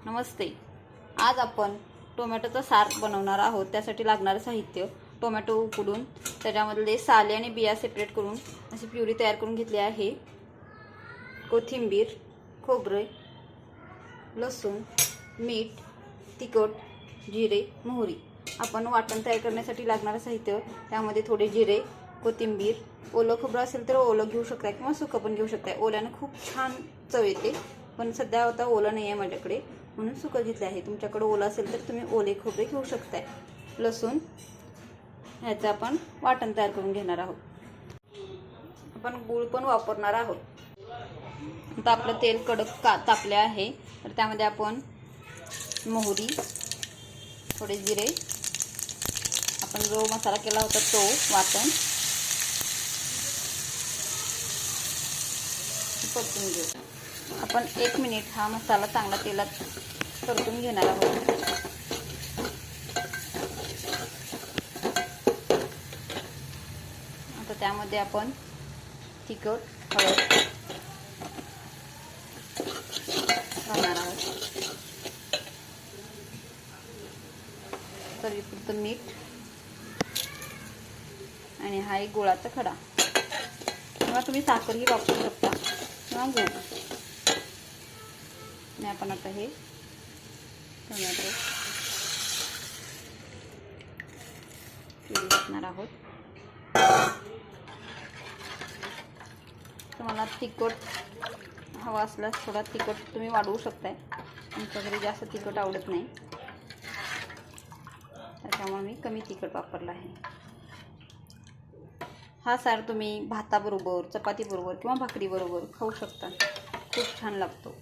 नमस्ते। आज आपण टोमॅटोचा सार बनवणार आहोत। त्यासाठी लागणारे साहित्य: टोमॅटो उकडून त्याच्यामधले साले आणि बिया सेपरेट करून अशी प्युरी तयार करून घेतली आहे, कोथिंबीर, खोबरे, लसूण, मीठ, तिखट, जिरे, मोहरी। आपण वाटण तयार करण्यासाठी लागणारे साहित्य: त्यामध्ये थोडे जिरे, कोथिंबीर, ओलं खोबरं असेल तर ओलं घेऊ शकता किंवा सुकं पण घेऊ शकता। ओल्याने खूप छान चव येते, पण सध्या आता ओलं नाही आहे माझ्याकडे, म्हणून सुकं घेतले आहे। तुमच्याकडे ओलं असेल तर तुम्ही ओले खोबरे घेऊ शकताय। लसूण, ह्याचं आपण वाटण तयार करून घेणार आहोत। आपण गूळ पण वापरणार आहोत। आता आपलं तेल कडक तापले आहे, तर त्यामध्ये आपण मोहरी, थोडे जिरे, आपण जो मसाला केला होता तो वाटण परतून घेऊ। आपण 1 मिनिट हा मसाला चांगला तेलात परतून घेणार आहोत। आता त्यामध्ये आपण तिखट, हळद घालणार आहोत, चवीपुरतं मीठ, आणि हा एक गुळाचा खडा किंवा तुम्ही साखरही वापरू शकता किंवा गूळ। आणि आपण आता हे टोमॅटो प्युरी टाकणार आहोत। तुम्हाला तिखट हवा असल्यास थोडा तिखट तुम्ही वाढवू शकताय। आमच्या घरी जास्त तिखट आवडत नाही, त्याच्यामुळे मी कमी तिखट वापरला आहे। हा सार तुम्ही भाताबरोबर, चपातीबरोबर किंवा भाकरीबरोबर खाऊ शकता। खूप छान लागतो।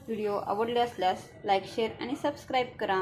व्हिडिओ आवडले असल्यास लाईक, शेअर आणि सबस्क्राईब करा।